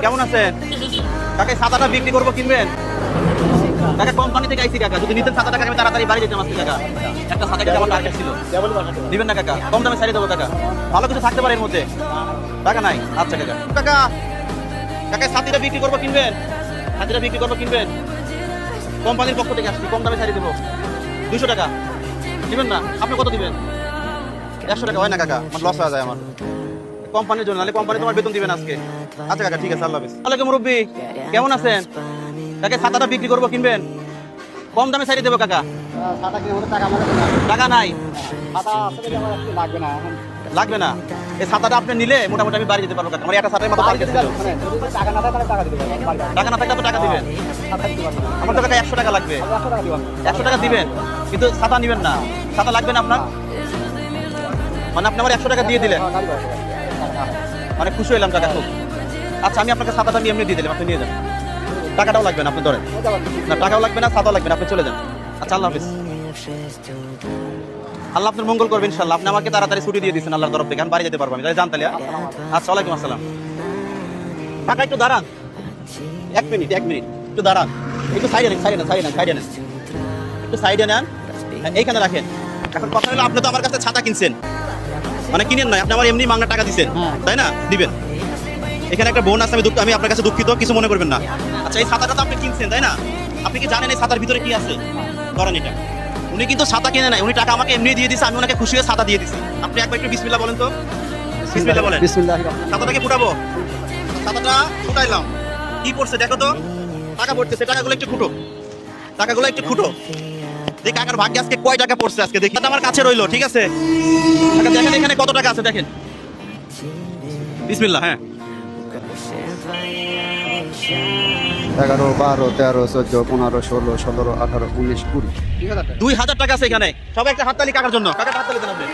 কেমন আছেন কাকা? ছাতাটা বিক্রি করবো, কিনবেন? কাকা কোম্পানি থেকে আইসি কাকা, যদি নিতেন 7 টাকা আমি তাড়াতাড়ি বাড়ি যেতাম আজকে কাকা। একটা ছাতা কিনে আমার টার্গেট ছিল। দিবেন না কাকা? কম দামে ছাড়িয়ে দেবো কাকা, ভালো কিছু থাকতে পারে এর মধ্যে। টাকা নাই? আচ্ছা কাকা। কাকা কাকা ছাতিটা বিক্রি করবো, কিনবেন? ছাতিটা বিক্রি করবো, কিনবেন? কোম্পানির পক্ষ থেকে আসছি, কম দামে ছাড়িয়ে দেবো। 200 টাকা দিবেন না? আপনি কত দিবেন? 100 টাকা হয় না কাকা, আমার লস হয়ে যায় আমার কোম্পানির জন্য, নাহলে কোম্পানি তোমার বেতন দিবেন আজকে। আচ্ছা কাকা ঠিক আছে, আল্লাহ হাফেজ। আলাইকুম মুরব্বি, কেমন আছেন কাকা? ছাতাটা বিক্রি করবো, কিনবেন? কম দামে ছাড়িয়ে দেবো কাকা। টাকা নাই? লাগবে না? এই ছাতাটা আপনি নিলে মোটামুটি আমি বাড়ি যেতে পারবো কাকা। আমার একটা ছাতার মতো টার্গেট ছিল। টাকা না থাকলে আপনি টাকা দিবেন? আমার তো কাকা 100 টাকা লাগবে। 100 টাকা দিবেন, কিন্তু ছাতা নিবেন না? ছাতা লাগবে না আপনার? মানে আপনি আমার 100 টাকা দিয়ে দিলেন, মানে খুশি হইলাম কাকা খুব। আচ্ছা আমি আপনাকে ছাতাটা নিয়ে এমনি দিয়ে দিলাম, আপনি নিয়ে যান। টাকাটাও লাগবে না, আপনি ধরেন না। টাকাও লাগবে না, ছাতাও লাগবে না, আপনি চলে যান। আচ্ছা আল্লাহ হাফেজ। আল্লাহ আপনার মঙ্গল করবেন ইনশাআল্লাহ। আপনি আমাকে তাড়াতাড়ি ছুটি দিয়ে দিচ্ছেন আল্লাহর তরফ থেকে, আমি বাড়ি যেতে পারবো। আমি তাই জানতালি। আচ্ছা ওয়ালাইকুম আসসালাম। টাকা একটু দাঁড়ান, 1 মিনিট একটু দাঁড়ান। একটু সাইডে নেন, একটু সাইডে নেন, এইখানে রাখেন। এখন কথা হলো, আপনি তো আমার কাছে ছাতা কিনছেন, মানে কিনেন নাই, আপনি আমার এমনি মাংনা টাকা দিচ্ছেন, তাই না? দিবেন। এখানে একটা বোন আছে, আমি আপনার কাছে দুঃখিত, কিছু মনে করবেন না। আচ্ছা এই ছাতাটা তো আপনি কিনছেন, তাই না? আপনি কি জানেন এই ছাতার ভিতরে কি আছে? ধরেন এটা, উনি কিন্তু ছাতা কিনে নাই, উনি টাকা আমাকে এমনি দিয়ে দিচ্ছে, আমি ওনাকে খুশি হয়ে ছাতা দিয়ে দিচ্ছি। আপনি একবার একটু বিসমিল্লাহ বলেন তো। বিসমিল্লাহ বলেন। ছাতাটাকে ফুটাবো। ছাতাটা ফুটাইলাম, কি পড়ছে দেখো তো? টাকা পড়তেছে, টাকাগুলো একটু ফুটো। দেখি কাকার ভাগ্যে আজকে কয় টাকা পড়ছে আজকে, দেখি। আমার কাছে রইলো, ঠিক আছে? দেখেন এখানে কত টাকা আছে, দেখেন। বিসমিল্লাহ। হ্যাঁ 11, 12, 13, 14, 15, 16, 17, 18, 19, 20। 2000 টাকা আছে এখানে। সবাই একটা হাততালি কাকার জন্য। কাকার হাততালি দেন আপনি।